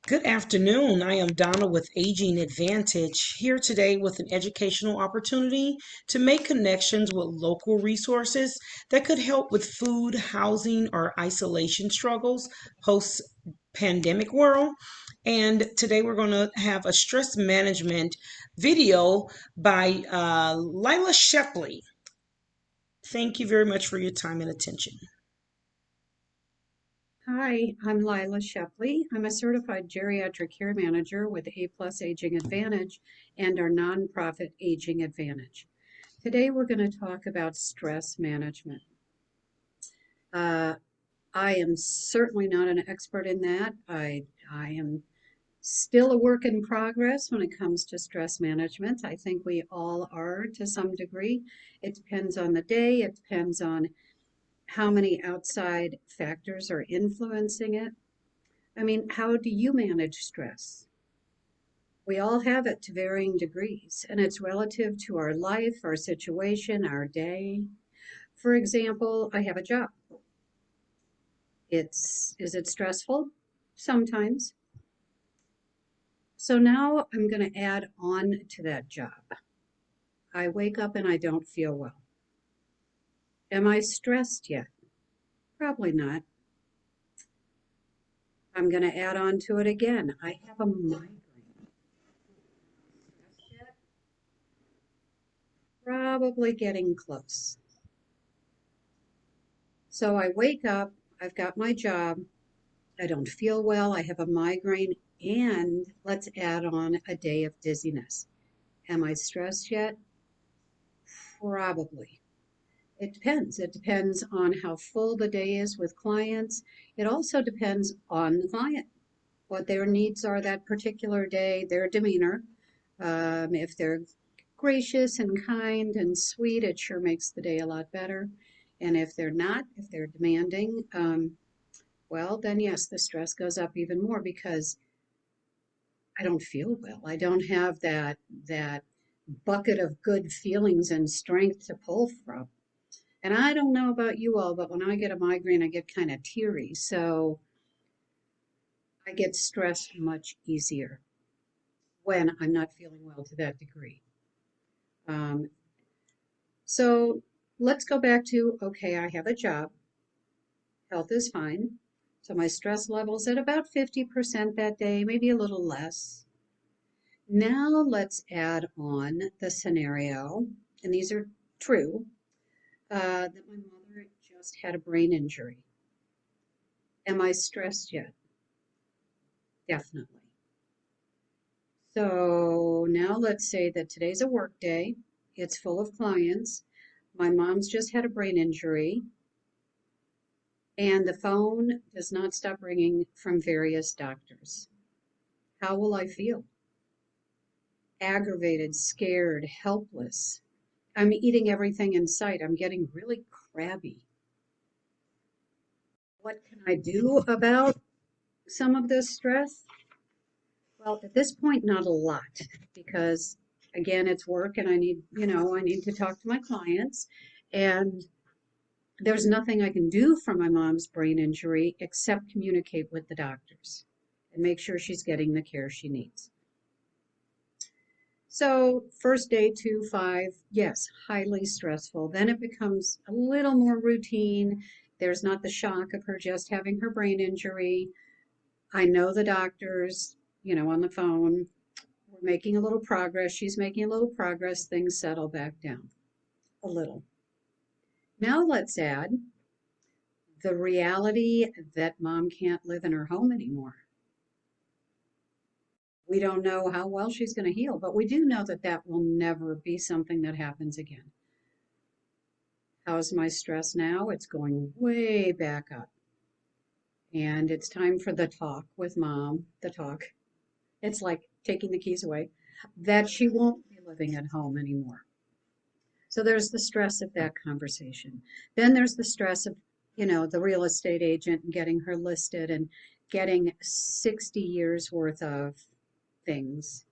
Good afternoon. I am Donna with Aging Advantage, here today with an educational opportunity to make connections with local resources that could help with food, housing, or isolation struggles post pandemic world. And today we're going to have a stress management video by Lila Shepley. Thank you very much for your time and attention. Hi, I'm Lila Shepley. I'm a certified geriatric care manager with A Plus Aging Advantage and our nonprofit Aging Advantage. Today we're going to talk about stress management. Uh, I am certainly not an expert in that. I am still a work in progress when it comes to stress management. I think we all are to some degree. It depends on the day, it depends on how many outside factors are influencing it. I mean, how do you manage stress? We all have it to varying degrees, and it's relative to our life, our situation, our day. For example, I have a job. Is it stressful? Sometimes. So now I'm going to add on to that job. I wake up and I don't feel well. Am I stressed yet? Probably not. I'm going to add on to it again. I have a migraine. Stressed yet? Probably getting close. So I wake up, I've got my job, I don't feel well, I have a migraine, and let's add on a day of dizziness. Am I stressed yet? Probably. It depends. It depends on how full the day is with clients. It also depends on the client, what their needs are that particular day, their demeanor. If they're gracious and kind and sweet, it sure makes the day a lot better. And if they're not, if they're demanding, well, then yes, the stress goes up even more because I don't feel well. I don't have that bucket of good feelings and strength to pull from. And I don't know about you all, but when I get a migraine, I get kind of teary. So I get stressed much easier when I'm not feeling well to that degree. Um, so let's go back to okay, I have a job, health is fine. So my stress level's at about 50% that day, maybe a little less. Now let's add on the scenario, and these are true, that my mother just had a brain injury. Am I stressed yet? Definitely. So now let's say that today's a work day. It's full of clients. My mom's just had a brain injury, and the phone does not stop ringing from various doctors. How will I feel? Aggravated, scared, helpless. I'm eating everything in sight. I'm getting really crabby. What can I do about some of this stress? Well, at this point, not a lot because again, it's work and I need to talk to my clients and there's nothing I can do for my mom's brain injury except communicate with the doctors and make sure she's getting the care she needs. So, first day, 2, 5, yes, highly stressful. Then it becomes a little more routine. There's not the shock of her just having her brain injury. I know the doctors, on the phone. We're making a little progress. She's making a little progress. Things settle back down a little. Now let's add the reality that mom can't live in her home anymore. We don't know how well she's going to heal, but we do know that that will never be something that happens again. How's my stress now? It's going way back up. And it's time for the talk with mom, the talk. It's like taking the keys away, that she won't be living at home anymore. So there's the stress of that conversation. Then there's the stress of, the real estate agent and getting her listed and getting 60 years worth of things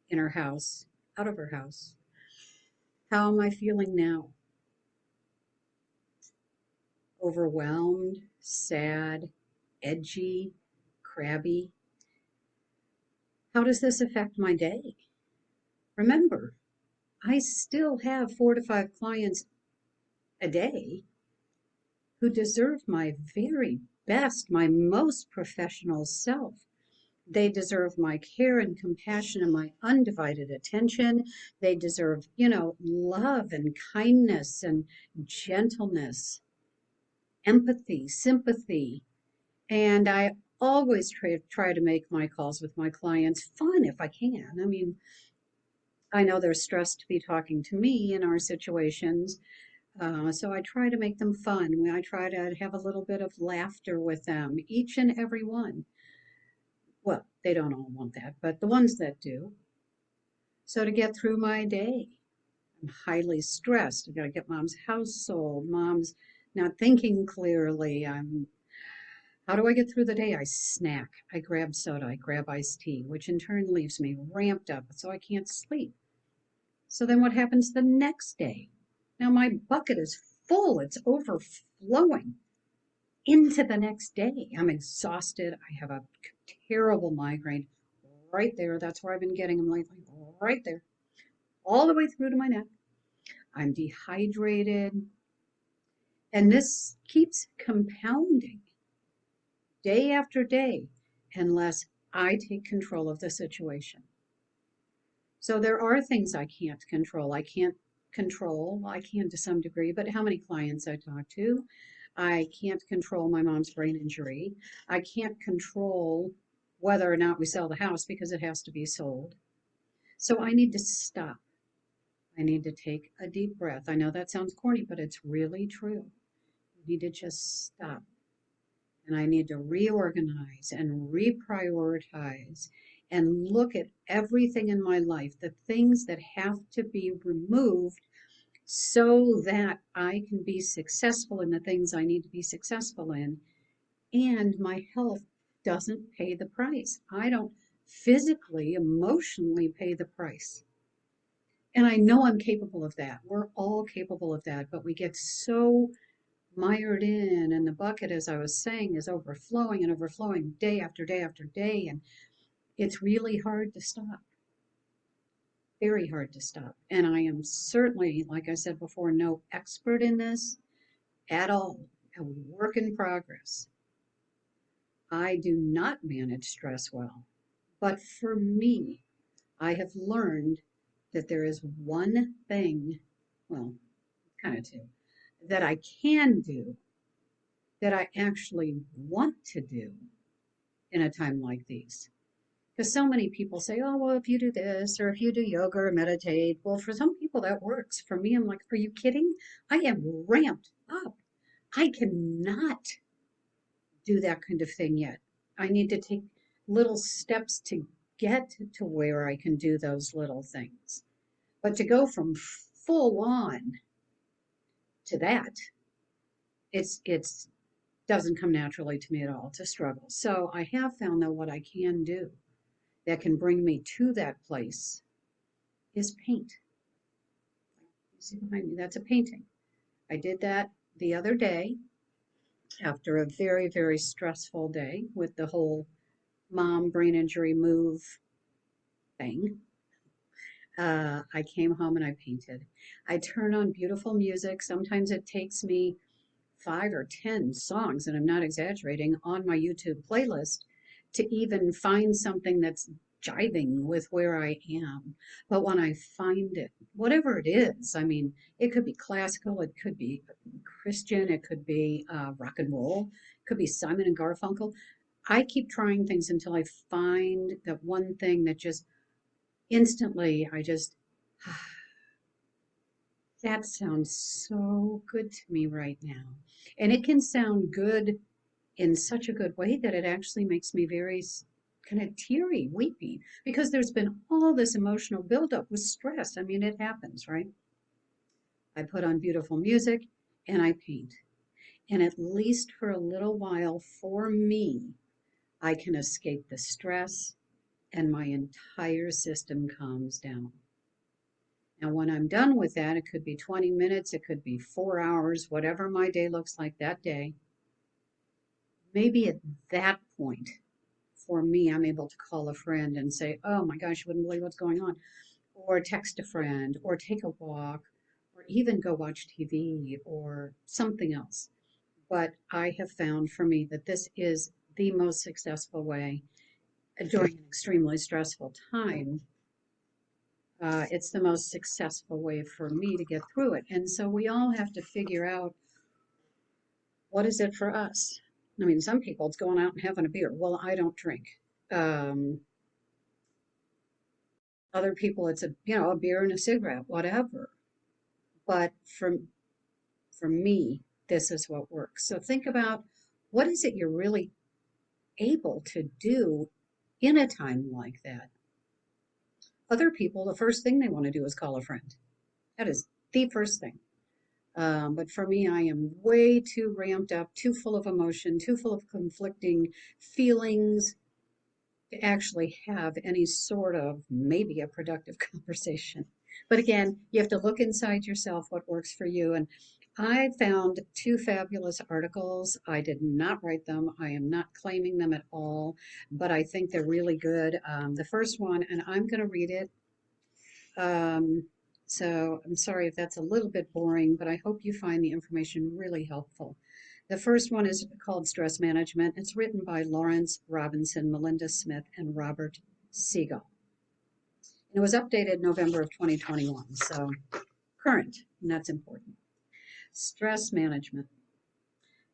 in her house, out of her house. How am I feeling now? Overwhelmed, sad, edgy, crabby. How does this affect my day? Remember, I still have 4 to 5 clients a day who deserve my very best, my most professional self. They deserve my care and compassion and my undivided attention. They deserve, love and kindness and gentleness, empathy, sympathy. And I always try to make my calls with my clients fun if I can. I mean, I know they're stressed to be talking to me in our situations. So I try to make them fun. I try to have a little bit of laughter with them, each and every one. Well, they don't all want that, but the ones that do. So to get through my day, I'm highly stressed. I've got to get mom's house sold. Mom's not thinking clearly. How do I get through the day? I snack. I grab soda. I grab iced tea, which in turn leaves me ramped up so I can't sleep. So then what happens the next day? Now my bucket is full. It's overflowing into the next day. I'm exhausted. I have a terrible migraine right there. That's where I've been getting them lately. Right there. All the way through to my neck. I'm dehydrated. And this keeps compounding day after day unless I take control of the situation. So there are things I can't control. I can't control, I can to some degree, but how many clients I talk to. I can't control my mom's brain injury. I can't control whether or not we sell the house because it has to be sold. So I need to stop. I need to take a deep breath. I know that sounds corny, but it's really true. I need to just stop. And I need to reorganize and reprioritize and look at everything in my life, the things that have to be removed so that I can be successful in the things I need to be successful in. And my health doesn't pay the price. I don't physically, emotionally pay the price. And I know I'm capable of that. We're all capable of that, but we get so mired in, and the bucket, as I was saying, is overflowing and overflowing day after day after day. And it's really hard to stop, very hard to stop. And I am certainly, like I said before, no expert in this at all, a work in progress. I do not manage stress well. But for me, I have learned that there is one thing, well, kind of two, that I can do that I actually want to do in a time like these. Because so many people say, oh, well, if you do this or if you do yoga or meditate, well, for some people that works. For me, I'm like, are you kidding? I am ramped up. I cannot do that kind of thing yet. I need to take little steps to get to where I can do those little things. But to go from full on to that, it's doesn't come naturally to me at all. It's a struggle. So I have found though what I can do that can bring me to that place is paint. You see behind me, that's a painting. I did that the other day after a very, very stressful day with the whole mom brain injury move thing. I came home and I painted. I turn on beautiful music. Sometimes it takes me 5 or 10 songs, and I'm not exaggerating, on my YouTube playlist to even find something that's jiving with where I am. But when I find it, whatever it is, I mean, it could be classical, it could be Christian, it could be rock and roll, it could be Simon and Garfunkel. I keep trying things until I find that one thing that just instantly, I just, that sounds so good to me right now. And it can sound good in such a good way that it actually makes me very kind of teary, weepy, because there's been all this emotional buildup with stress. I mean, it happens, right? I put on beautiful music and I paint. And at least for a little while, for me, I can escape the stress and my entire system calms down. And when I'm done with that, it could be 20 minutes, it could be 4 hours, whatever my day looks like that day. Maybe at that point, for me, I'm able to call a friend and say, oh my gosh, you wouldn't believe what's going on, or text a friend, or take a walk, or even go watch TV or something else. But I have found for me that this is the most successful way during an extremely stressful time. It's the most successful way for me to get through it. And so we all have to figure out what is it for us. I mean, some people it's going out and having a beer. Well, I don't drink. Um, Other people it's a beer and a cigarette, whatever. But for me, this is what works. So think about what is it you're really able to do in a time like that. Other people, the first thing they want to do is call a friend. That is the first thing. But for me, I am way too ramped up, too full of emotion, too full of conflicting feelings to actually have any sort of maybe a productive conversation. But again, you have to look inside yourself what works for you. And I found two fabulous articles. I did not write them. I am not claiming them at all, but I think they're really good. The first one, and I'm going to read it. Um, so I'm sorry if that's a little bit boring, but I hope you find the information really helpful. The first one is called Stress Management. It's written by Lawrence Robinson, Melinda Smith, and Robert Siegel. It was updated November of 2021, so current, and that's important. Stress management.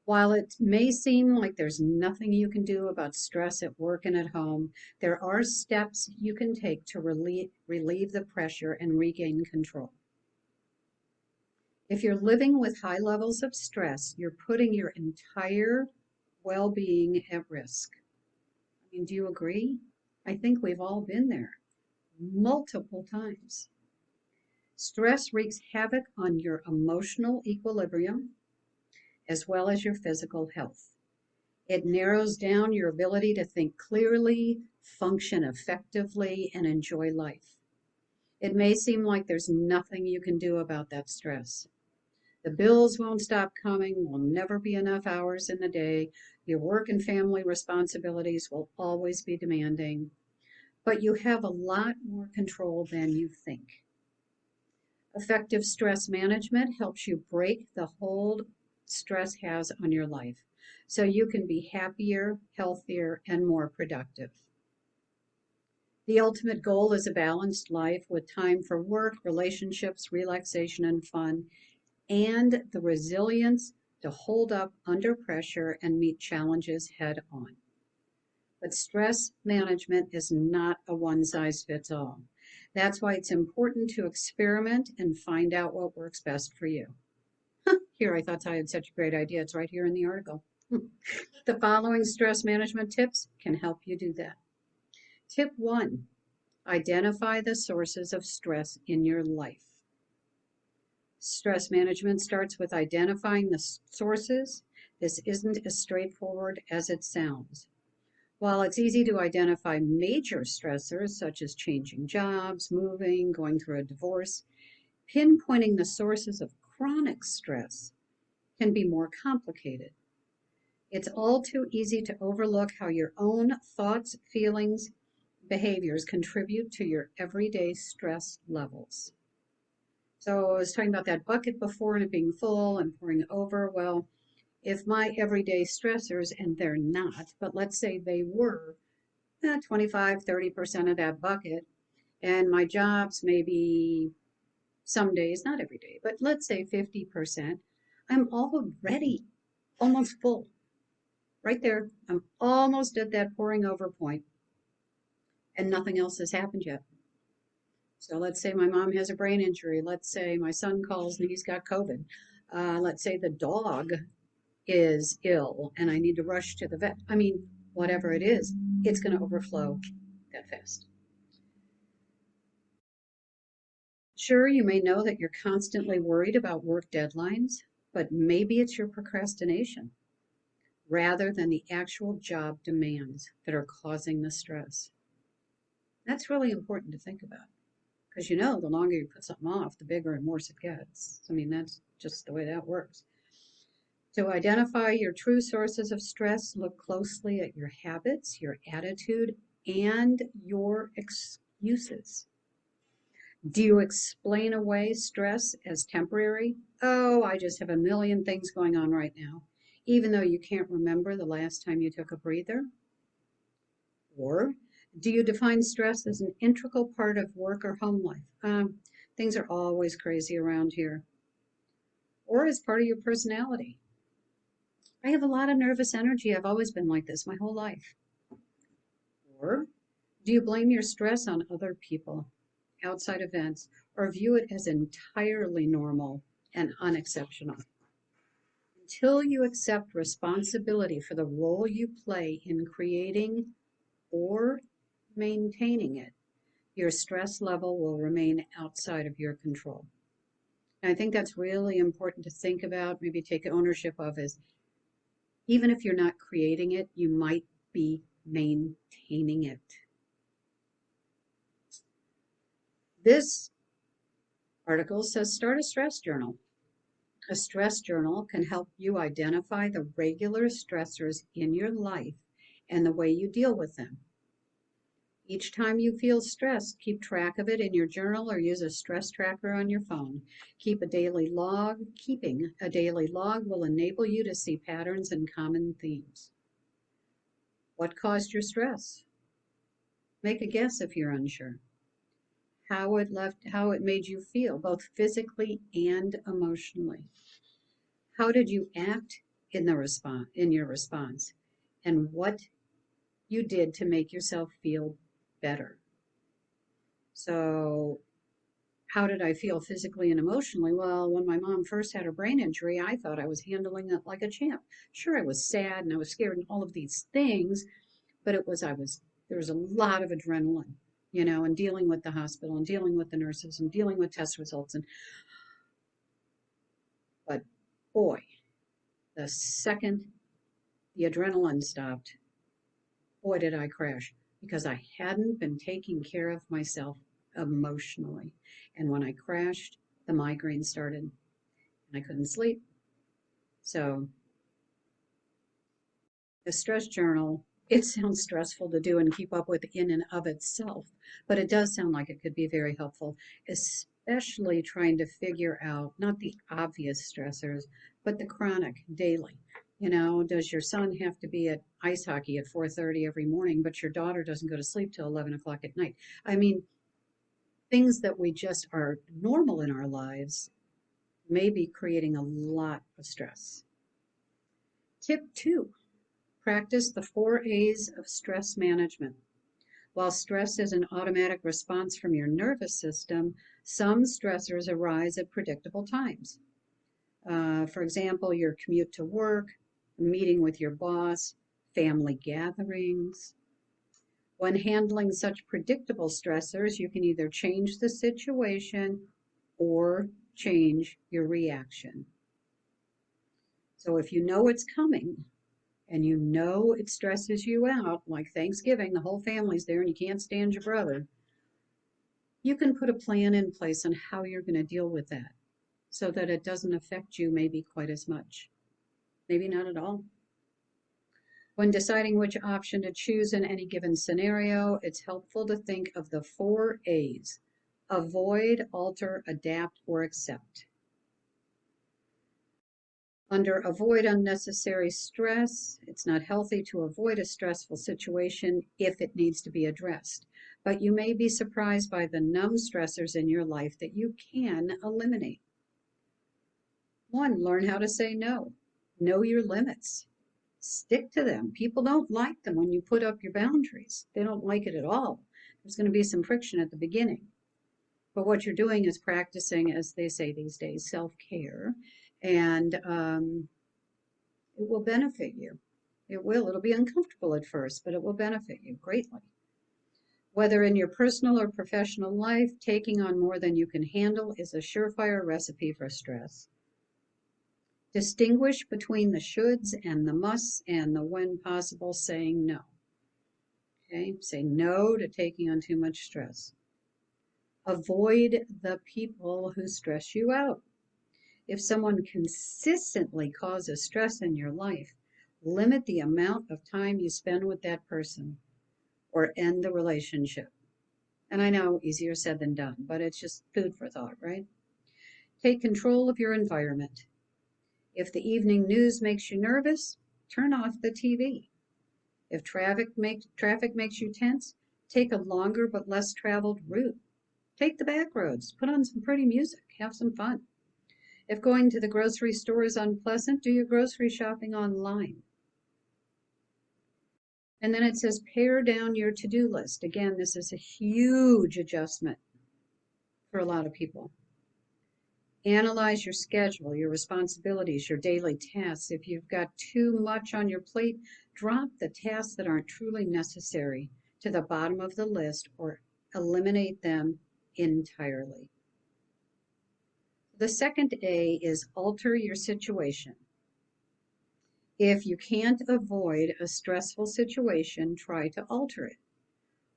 While it may seem like there's nothing you can do about stress at work and at home, there are steps you can take to relieve the pressure and regain control. If you're living with high levels of stress, you're putting your entire well being at risk. I mean, do you agree? I think we've all been there multiple times. Stress wreaks havoc on your emotional equilibrium as well as your physical health. It narrows down your ability to think clearly, function effectively, and enjoy life. It may seem like there's nothing you can do about that stress. The bills won't stop coming, will never be enough hours in the day. Your work and family responsibilities will always be demanding, but you have a lot more control than you think. Effective stress management helps you break the hold stress has on your life so you can be happier, healthier, and more productive. The ultimate goal is a balanced life with time for work, relationships, relaxation, and fun, and the resilience to hold up under pressure and meet challenges head on. But stress management is not a one size fits all. That's why it's important to experiment and find out what works best for you. Here, I thought I had such a great idea. It's right here in the article. The following stress management tips can help you do that. Tip one, identify the sources of stress in your life. Stress management starts with identifying the sources. This isn't as straightforward as it sounds. While it's easy to identify major stressors such as changing jobs, moving, going through a divorce, pinpointing the sources of chronic stress can be more complicated. It's all too easy to overlook how your own thoughts, feelings, behaviors contribute to your everyday stress levels. So I was talking about that bucket before and it being full and pouring over. Well, if my everyday stressors, and they're not, but let's say they were 25, 30% of that bucket, and my jobs maybe some days, not every day, but let's say 50%, I'm already almost full. Right there, I'm almost at that pouring over point, and nothing else has happened yet. So let's say my mom has a brain injury. Let's say my son calls and he's got COVID. Let's say the dog is ill and I need to rush to the vet. I mean, whatever it is, it's going to overflow that fast. Sure, you may know that you're constantly worried about work deadlines, but maybe it's your procrastination rather than the actual job demands that are causing the stress. That's really important to think about because the longer you put something off, the bigger and worse it gets. I mean, that's just the way that works. To identify your true sources of stress, look closely at your habits, your attitude, and your excuses. Do you explain away stress as temporary? Oh, I just have a million things going on right now, even though you can't remember the last time you took a breather? Or do you define stress as an integral part of work or home life? Things are always crazy around here. Or as part of your personality? I have a lot of nervous energy. I've always been like this my whole life. Or do you blame your stress on other people, outside events, or view it as entirely normal and unexceptional? Until you accept responsibility for the role you play in creating or maintaining it, your stress level will remain outside of your control. And I think that's really important to think about, maybe take ownership of, is even if you're not creating it, you might be maintaining it. This article says start a stress journal. A stress journal can help you identify the regular stressors in your life and the way you deal with them. Each time you feel stressed, keep track of it in your journal or use a stress tracker on your phone. Keep a daily log. Keeping a daily log will enable you to see patterns and common themes. What caused your stress? Make a guess if you're unsure. How it made you feel, both physically and emotionally. How did you act in your response? And what you did to make yourself feel better. So, how did I feel physically and emotionally? Well, when my mom first had her brain injury, I thought I was handling it like a champ. Sure, I was sad and I was scared and all of these things, but there was a lot of adrenaline, and dealing with the hospital and dealing with the nurses and dealing with test results. But boy, the second the adrenaline stopped, boy, did I crash because I hadn't been taking care of myself emotionally. And when I crashed, the migraine started and I couldn't sleep. So the stress journal, it sounds stressful to do and keep up with in and of itself, but it does sound like it could be very helpful, especially trying to figure out not the obvious stressors, but the chronic daily. Does your son have to be at ice hockey at 4:30 every morning, but your daughter doesn't go to sleep till 11 o'clock at night? I mean, things that we just are normal in our lives may be creating a lot of stress. Tip 2. Practice the 4 A's of stress management. While stress is an automatic response from your nervous system, some stressors arise at predictable times. For example, your commute to work, a meeting with your boss, family gatherings. When handling such predictable stressors, you can either change the situation or change your reaction. So if you know it's coming, and you know it stresses you out, like Thanksgiving, the whole family's there and you can't stand your brother, you can put a plan in place on how you're going to deal with that so that it doesn't affect you maybe quite as much. Maybe not at all. When deciding which option to choose in any given scenario, it's helpful to think of the 4 A's: avoid, alter, adapt, or accept. Under avoid unnecessary stress, it's not healthy to avoid a stressful situation if it needs to be addressed. But you may be surprised by the numb stressors in your life that you can eliminate. 1, learn how to say no. Know your limits. Stick to them. People don't like them when you put up your boundaries. They don't like it at all. There's going to be some friction at the beginning. But what you're doing is practicing, as they say these days, self-care, and it will benefit you. It will. It'll be uncomfortable at first, but it will benefit you greatly. Whether in your personal or professional life, taking on more than you can handle is a surefire recipe for stress. Distinguish between the shoulds and the musts and the when possible saying no. Okay, say no to taking on too much stress. Avoid the people who stress you out. If someone consistently causes stress in your life, limit the amount of time you spend with that person or end the relationship. And I know easier said than done, but it's just food for thought, right? Take control of your environment. If the evening news makes you nervous, turn off the TV. If traffic makes you tense, take a longer but less traveled route. Take the back roads, put on some pretty music, have some fun. If going to the grocery store is unpleasant, do your grocery shopping online. And then it says pare down your to-do list. Again, this is a huge adjustment for a lot of people. Analyze your schedule, your responsibilities, your daily tasks. If you've got too much on your plate, drop the tasks that aren't truly necessary to the bottom of the list or eliminate them entirely. The second A is alter your situation. If you can't avoid a stressful situation, try to alter it.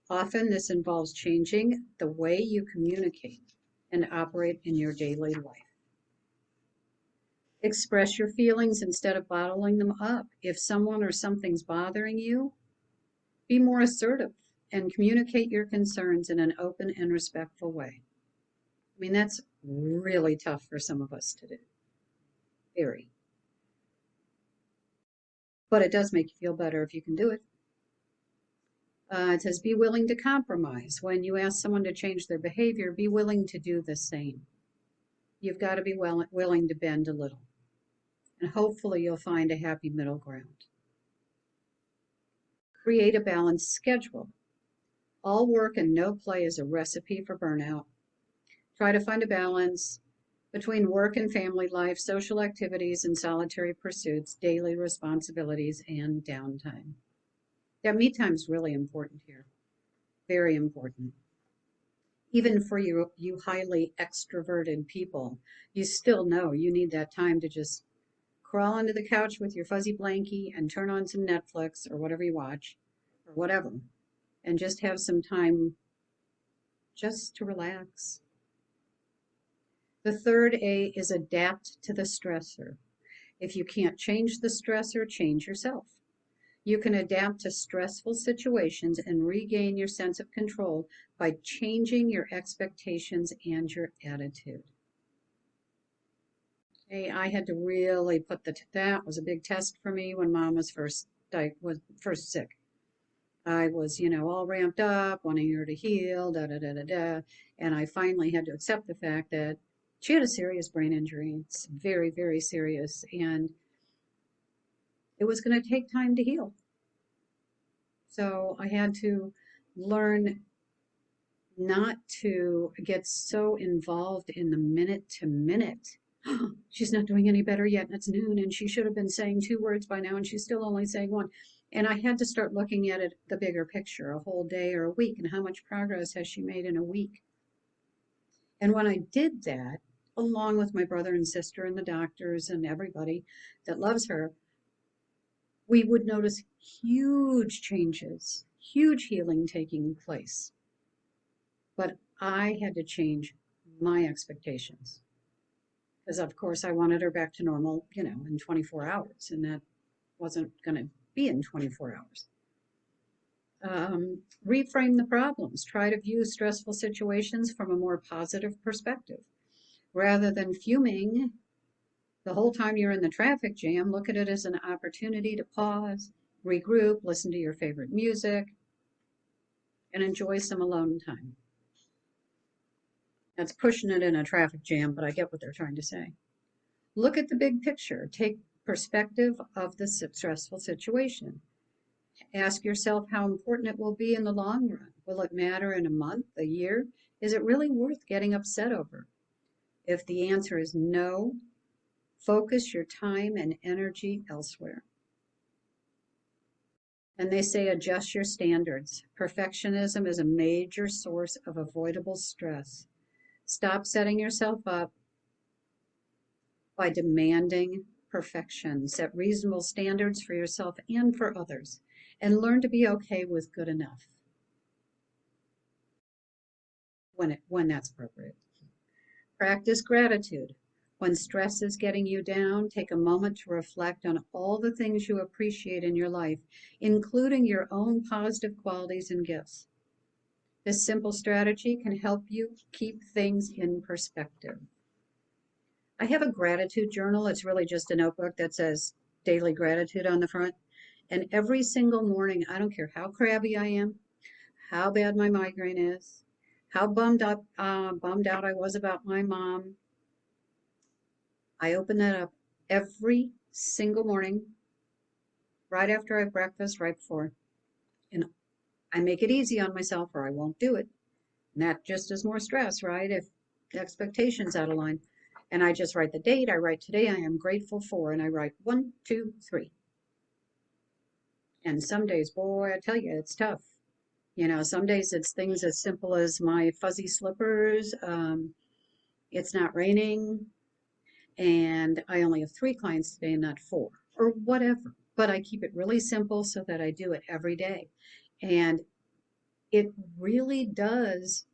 Often this involves changing the way you communicate and operate in your daily life. Express your feelings instead of bottling them up. If someone or something's bothering you, be more assertive and communicate your concerns in an open and respectful way. I mean, that's really tough for some of us to do. Very. But it does make you feel better if you can do it. It says, be willing to compromise. When you ask someone to change their behavior, be willing to do the same. You've got to be willing to bend a little. And hopefully you'll find a happy middle ground. Create a balanced schedule. All work and no play is a recipe for burnout. Try to find a balance between work and family life, social activities and solitary pursuits, daily responsibilities, and downtime. Yeah, me time is really important here. Very important. Even for you highly extroverted people, you still know you need that time to just crawl onto the couch with your fuzzy blankie and turn on some Netflix or whatever you watch or whatever, and just have some time just to relax. The third A is adapt to the stressor. If you can't change the stressor, change yourself. You can adapt to stressful situations and regain your sense of control by changing your expectations and your attitude. Okay, I had to really put that was a big test for me when Mom was first sick. I was, all ramped up, wanting her to heal, da da da da da, and I finally had to accept the fact that she had a serious brain injury. It's very, very serious, and it was going to take time to heal. So I had to learn not to get so involved in the minute to minute. She's not doing any better yet, and it's noon, and she should have been saying 2 words by now, and she's still only saying 1. And I had to start looking at it, the bigger picture, a whole day or a week, and how much progress has she made in a week. And when I did that, along with my brother and sister and the doctors and everybody that loves her, we would notice huge changes, huge healing taking place. But I had to change my expectations. Because, of course, I wanted her back to normal, in 24 hours, and that wasn't going to be in 24 hours. Reframe the problems. Try to view stressful situations from a more positive perspective. Rather than fuming the whole time you're in the traffic jam, look at it as an opportunity to pause, regroup, listen to your favorite music, and enjoy some alone time. That's pushing it in a traffic jam, but I get what they're trying to say. Look at the big picture. Take perspective of the stressful situation. Ask yourself how important it will be in the long run. Will it matter in a month, a year? Is it really worth getting upset over? If the answer is no, focus your time and energy elsewhere. And they say adjust your standards. Perfectionism is a major source of avoidable stress. Stop setting yourself up by demanding perfection. Set reasonable standards for yourself and for others, and learn to be okay with good enough when that's appropriate. Practice gratitude. When stress is getting you down, take a moment to reflect on all the things you appreciate in your life, including your own positive qualities and gifts. This simple strategy can help you keep things in perspective. I have a gratitude journal. It's really just a notebook that says daily gratitude on the front. And every single morning, I don't care how crabby I am, how bad my migraine is, how bummed out I was about my mom, I open that up every single morning, right after I have breakfast, right before. And I make it easy on myself or I won't do it. And that just is more stress, right? If the expectations out of line. And I just write the date. I write today I am grateful for, and I write 1, 2, 3. And some days, boy, I tell you, it's tough. Some days it's things as simple as my fuzzy slippers. It's not raining, and I only have 3 clients today and not 4, or whatever. But I keep it really simple so that I do it every day. And it really does,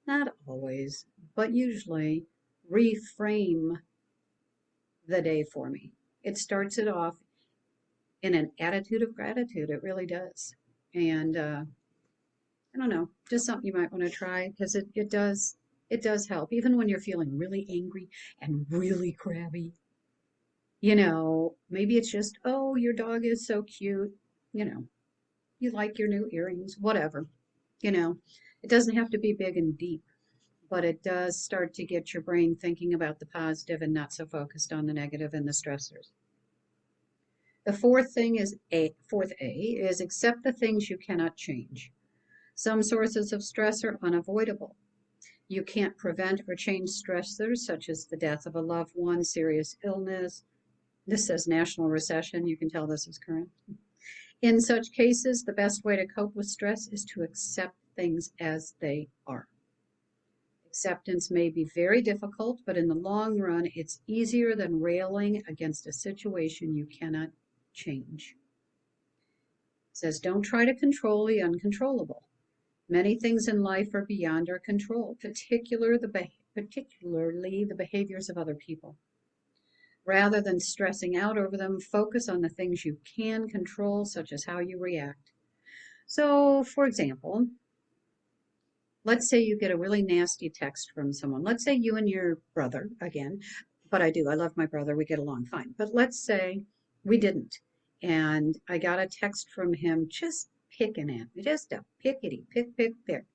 not always, but usually reframe the day for me. It starts it off in an attitude of gratitude. It really does. And I don't know, just something you might want to try because it does help. Even when you're feeling really angry and really crabby, maybe it's just, oh, your dog is so cute, you know, you like your new earrings, whatever, you know, it doesn't have to be big and deep, but it does start to get your brain thinking about the positive and not so focused on the negative and the stressors. The fourth A is accept the things you cannot change. Some sources of stress are unavoidable. You can't prevent or change stressors such as the death of a loved one, serious illness. This says national recession. You can tell this is current. In such cases, the best way to cope with stress is to accept things as they are. Acceptance may be very difficult, but in the long run, it's easier than railing against a situation you cannot change. It says, don't try to control the uncontrollable. Many things in life are beyond our control, particularly the behaviors of other people. Rather than stressing out over them, focus on the things you can control, such as how you react. So, for example, let's say you get a really nasty text from someone. Let's say you and your brother, again, but I love my brother, we get along fine. But let's say we didn't, and I got a text from him just picking at me, just a pickety, pick, pick, pick.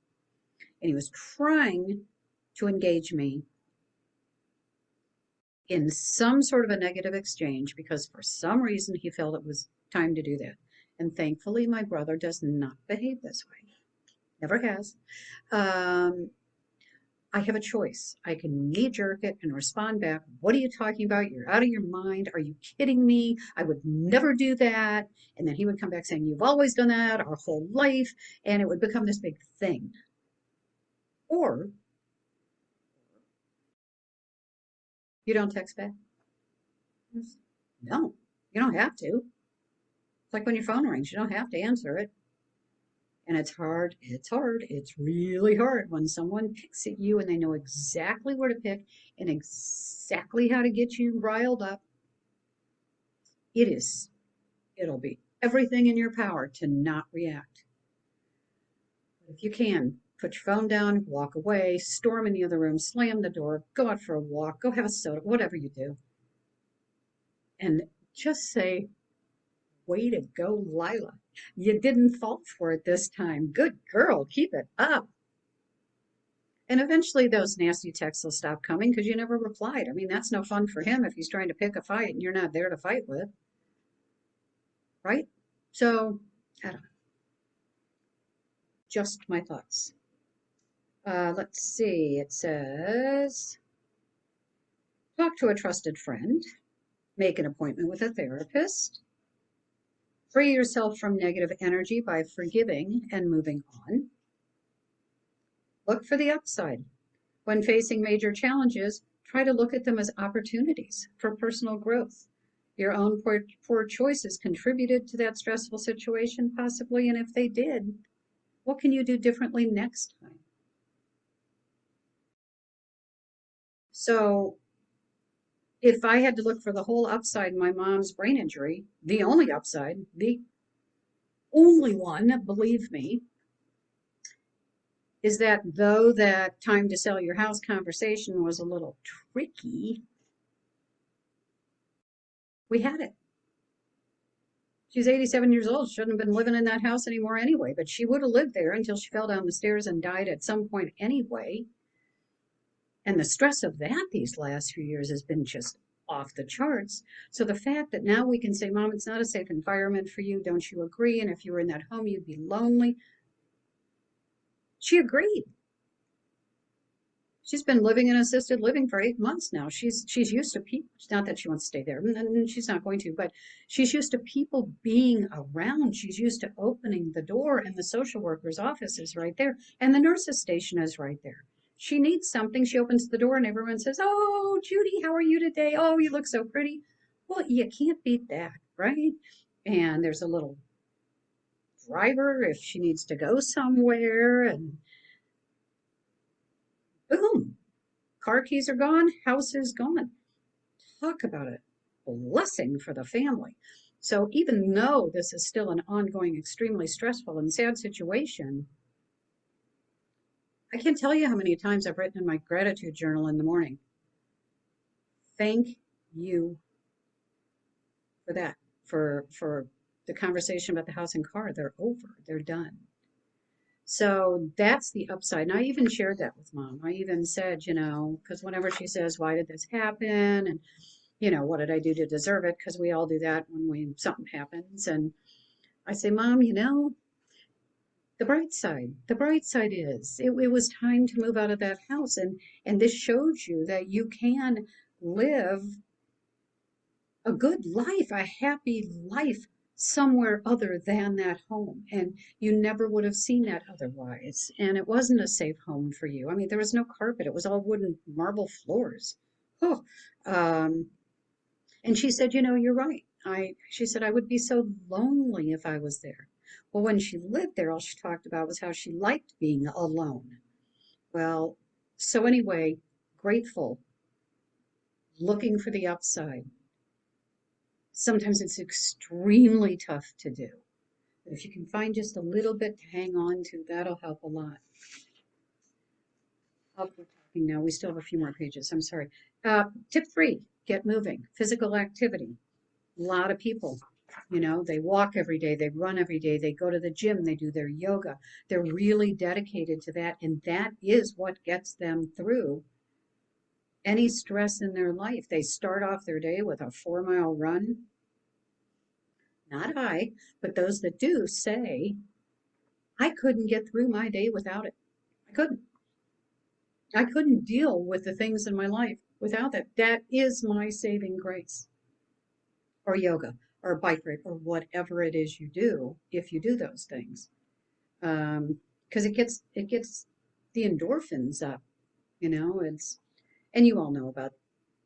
And he was trying to engage me in some sort of a negative exchange because for some reason he felt it was time to do that. And thankfully, my brother does not behave this way. Never has. I have a choice. I can knee jerk it and respond back. What are you talking about? You're out of your mind. Are you kidding me? I would never do that. And then he would come back saying, you've always done that our whole life. And it would become this big thing. Or you don't text back. No, you don't have to. It's like when your phone rings, you don't have to answer it. And it's hard. It's hard. It's really hard when someone picks at you and they know exactly where to pick and exactly how to get you riled up. It'll be everything in your power to not react. If you can, put your phone down, walk away, storm in the other room, slam the door, go out for a walk, go have a soda, whatever you do. And just say, way to go, Lila. You didn't fall for it this time. Good girl, keep it up. And eventually those nasty texts will stop coming because you never replied. I mean, that's no fun for him if he's trying to pick a fight and you're not there to fight with. Right? So, I don't know. Just my thoughts. Let's see. It says, talk to a trusted friend. Make an appointment with a therapist. Free yourself from negative energy by forgiving and moving on. Look for the upside. When facing major challenges, try to look at them as opportunities for personal growth. Your own poor choices contributed to that stressful situation, possibly, and if they did, what can you do differently next time? So If I had to look for the whole upside in my mom's brain injury, the only upside, the only one, believe me, is that though that time to sell your house conversation was a little tricky, we had it. She's 87 years old, shouldn't have been living in that house anymore anyway, but she would have lived there until she fell down the stairs and died at some point anyway. And the stress of that these last few years has been just off the charts. So the fact that now we can say, Mom, it's not a safe environment for you. Don't you agree? And if you were in that home, you'd be lonely. She agreed. She's been living in assisted living for 8 months now. She's used to people. It's not that she wants to stay there, and she's not going to, but she's used to people being around. She's used to opening the door, and the social worker's office is right there, and the nurse's station is right there. She needs something. She opens the door, and everyone says, "Oh, Judy, how are you today? Oh, you look so pretty." Well, you can't beat that, right? And there's a little driver if she needs to go somewhere, and boom, car keys are gone, house is gone. Talk about a blessing for the family. So even though this is still an ongoing, extremely stressful and sad situation, I can't tell you how many times I've written in my gratitude journal in the morning. Thank you for that, for the conversation about the house and car. They're over. They're done. So that's the upside. And I even shared that with Mom. I even said, because whenever she says, "Why did this happen?" and what did I do to deserve it? Because we all do that when something happens. And I say, Mom, the bright side is it was time to move out of that house. And this shows you that you can live a good life, a happy life somewhere other than that home. And you never would have seen that otherwise. And it wasn't a safe home for you. I mean, there was no carpet. It was all wooden marble floors. Oh, and she said, you're right. She said, I would be so lonely if I was there. Well, when she lived there, all she talked about was how she liked being alone. Well, so anyway, grateful, looking for the upside. Sometimes it's extremely tough to do. But if you can find just a little bit to hang on to, that'll help a lot. Oh, we're talking now. We still have a few more pages. I'm sorry. Tip 3, get moving. Physical activity. A lot of people, they walk every day, they run every day, they go to the gym, they do their yoga. They're really dedicated to that, and that is what gets them through any stress in their life. They start off their day with a 4-mile run. Not I, but those that do say, I couldn't get through my day without it. I couldn't. I couldn't deal with the things in my life without that. That is my saving grace. Or yoga, or a bike ride, or whatever it is you do, if you do those things, because it gets the endorphins up. And you all know about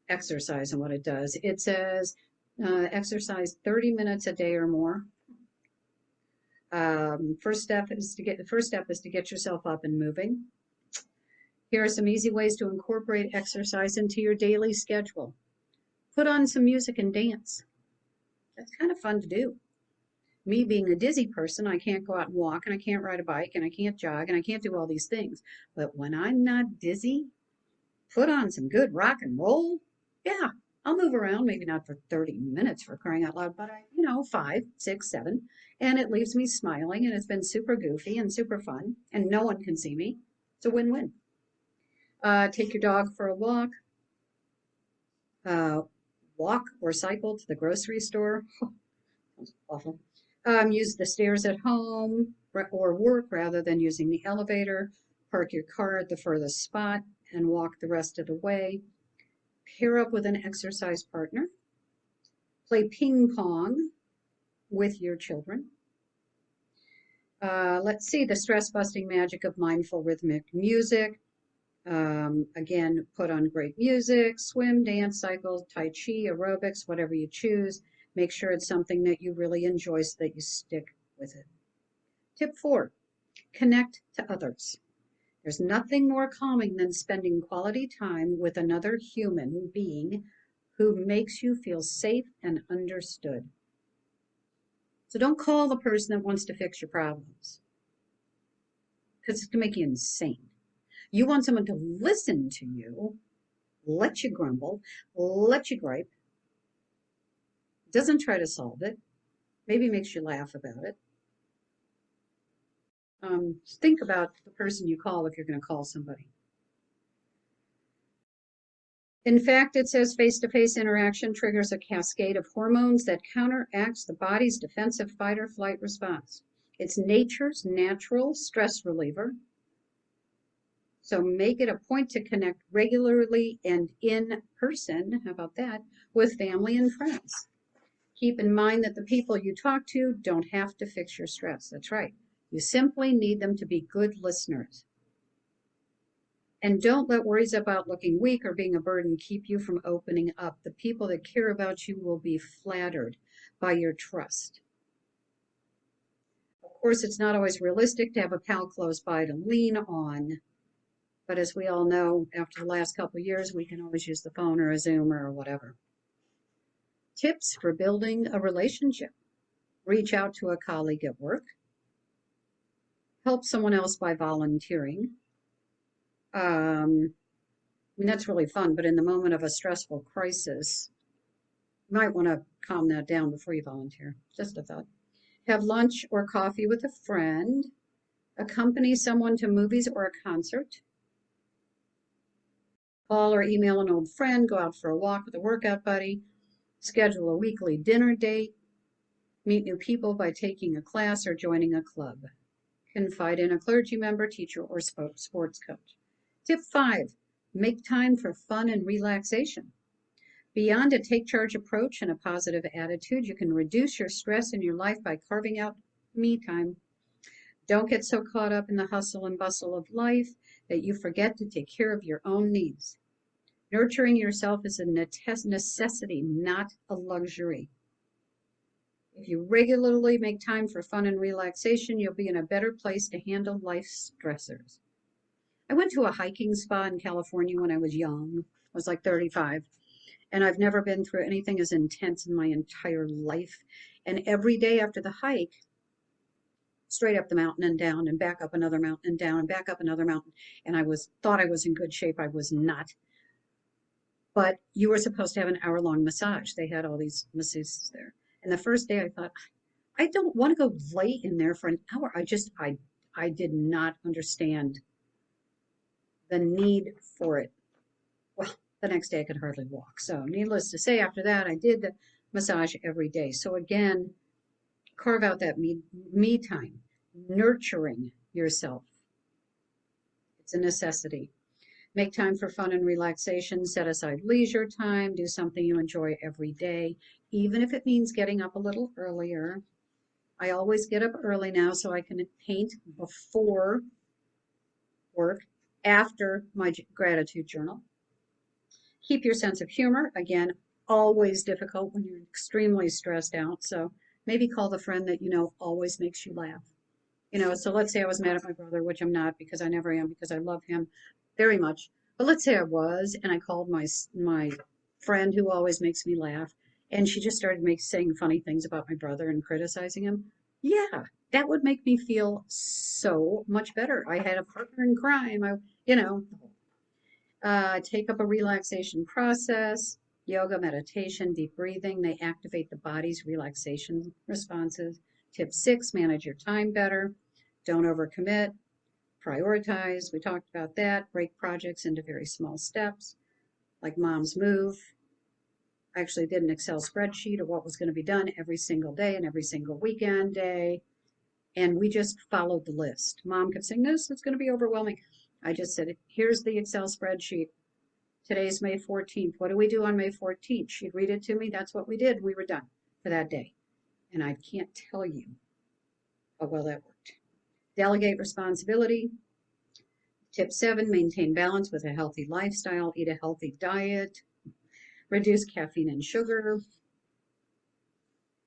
exercise and what it does. It says exercise 30 minutes a day or more. First step is to get yourself up and moving. Here are some easy ways to incorporate exercise into your daily schedule. Put on some music and dance. That's kind of fun to do. Me being a dizzy person, I can't go out and walk, and I can't ride a bike, and I can't jog, and I can't do all these things. But when I'm not dizzy, put on some good rock and roll. Yeah, I'll move around, maybe not for 30 minutes for crying out loud, but 5, 6, 7. And it leaves me smiling, and it's been super goofy and super fun, and no one can see me. It's a win-win. Take your dog for a walk. Walk or cycle to the grocery store. That's awful. Use the stairs at home or work rather than using the elevator. Park your car at the furthest spot and walk the rest of the way. Pair up with an exercise partner. Play ping pong with your children. Let's see, the stress-busting magic of mindful rhythmic music. Again, put on great music, swim, dance, cycle, tai chi, aerobics, whatever you choose. Make sure it's something that you really enjoy so that you stick with it. Tip 4, connect to others. There's nothing more calming than spending quality time with another human being who makes you feel safe and understood. So don't call the person that wants to fix your problems because it's going to make you insane. You want someone to listen to you, let you grumble, let you gripe, doesn't try to solve it, maybe makes you laugh about it. Think about the person you call if you're going to call somebody. In fact, it says face-to-face interaction triggers a cascade of hormones that counteracts the body's defensive fight or flight response. It's nature's natural stress reliever. So make it a point to connect regularly and in person, how about that, with family and friends. Keep in mind that the people you talk to don't have to fix your stress. That's right. You simply need them to be good listeners. And don't let worries about looking weak or being a burden keep you from opening up. The people that care about you will be flattered by your trust. Of course, it's not always realistic to have a pal close by to lean on. But as we all know, after the last couple of years, we can always use the phone or a Zoom or whatever. Tips for building a relationship. Reach out to a colleague at work. Help someone else by volunteering. I mean, that's really fun, but in the moment of a stressful crisis, you might want to calm that down before you volunteer. Just a thought. Have lunch or coffee with a friend. Accompany someone to movies or a concert. Call or email an old friend. Go out for a walk with a workout buddy. Schedule a weekly dinner date. Meet new people by taking a class or joining a club. Confide in a clergy member, teacher, or sports coach. Tip 5, make time for fun and relaxation. Beyond a take charge approach and a positive attitude, you can reduce your stress in your life by carving out me time. Don't get so caught up in the hustle and bustle of life that you forget to take care of your own needs. Nurturing yourself is a necessity, not a luxury. If you regularly make time for fun and relaxation, you'll be in a better place to handle life's stressors. I went to a hiking spa in California when I was young. I was like 35. And I've never been through anything as intense in my entire life. And every day after the hike, straight up the mountain and down and back up another mountain and down and back up another mountain. And thought I was in good shape. I was not. But you were supposed to have an hour-long massage. They had all these masseuses there. And the first day I thought, I don't want to go lay in there for an hour. I did not understand the need for it. Well, the next day I could hardly walk. So needless to say, after that, I did the massage every day. So again, carve out that me time, nurturing yourself. It's a necessity. Make time for fun and relaxation. Set aside leisure time. Do something you enjoy every day, even if it means getting up a little earlier. I always get up early now so I can paint before work, after my gratitude journal. Keep your sense of humor. Again, always difficult when you're extremely stressed out. So maybe call the friend that you know always makes you laugh. So let's say I was mad at my brother, which I'm not because I never am because I love him very much. But let's say I was, and I called my friend who always makes me laugh, and she just started saying funny things about my brother and criticizing him. Yeah, that would make me feel so much better. I had a partner in crime. Take up a relaxation process, yoga, meditation, deep breathing. They activate the body's relaxation responses. Tip 6, manage your time better. Don't overcommit. Prioritize. We talked about that. Break projects into very small steps, like Mom's Move. I actually did an Excel spreadsheet of what was going to be done every single day and every single weekend day. And we just followed the list. Mom kept saying, this is going to be overwhelming. I just said, here's the Excel spreadsheet. Today's May 14th. What do we do on May 14th? She'd read it to me. That's what we did. We were done for that day. And I can't tell you how well that worked. Delegate responsibility. Tip 7, maintain balance with a healthy lifestyle. Eat a healthy diet. Reduce caffeine and sugar.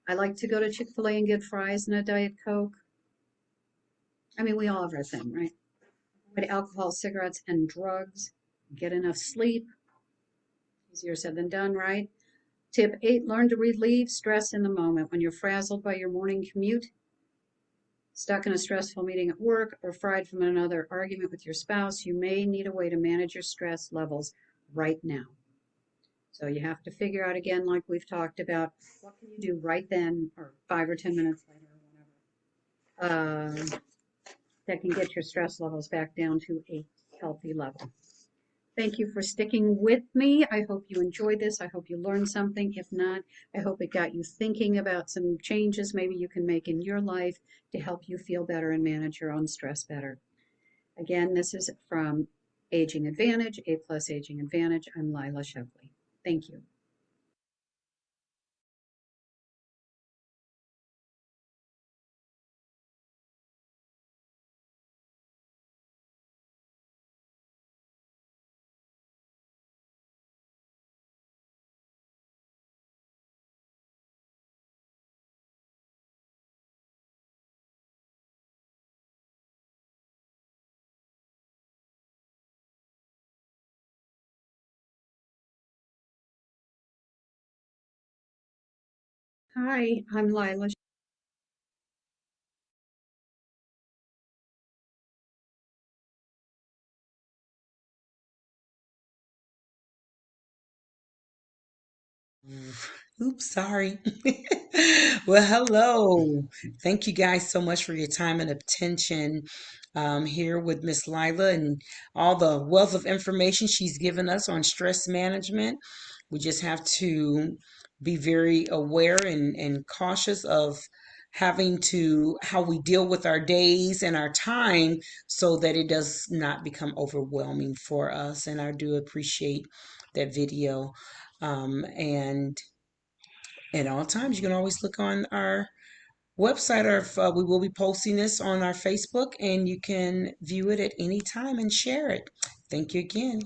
I like to go to Chick-fil-A and get fries and a Diet Coke. I mean, we all have our thing, right? Avoid alcohol, cigarettes, and drugs. Get enough sleep. Easier said than done, right? Tip 8, learn to relieve stress in the moment. When you're frazzled by your morning commute, stuck in a stressful meeting at work, or fried from another argument with your spouse, you may need a way to manage your stress levels right now. So you have to figure out again, like we've talked about, what can you do right then or 5 or 10 minutes later or whatever, that can get your stress levels back down to a healthy level. Thank you for sticking with me. I hope you enjoyed this. I hope you learned something. If not, I hope it got you thinking about some changes maybe you can make in your life to help you feel better and manage your own stress better. Again, this is from Aging Advantage, A Plus Aging Advantage. I'm Lila Shepley. Thank you. Hi, I'm Lila. Oops, sorry. Well, hello. Thank you guys so much for your time and attention here with Miss Lila and all the wealth of information she's given us on stress management. We just have to be very aware and cautious of having to how we deal with our days and our time so that it does not become overwhelming for us. And I do appreciate that video. And at all times, you can always look on our website, or if, we will be posting this on our Facebook, and you can view it at any time and share it. Thank you again.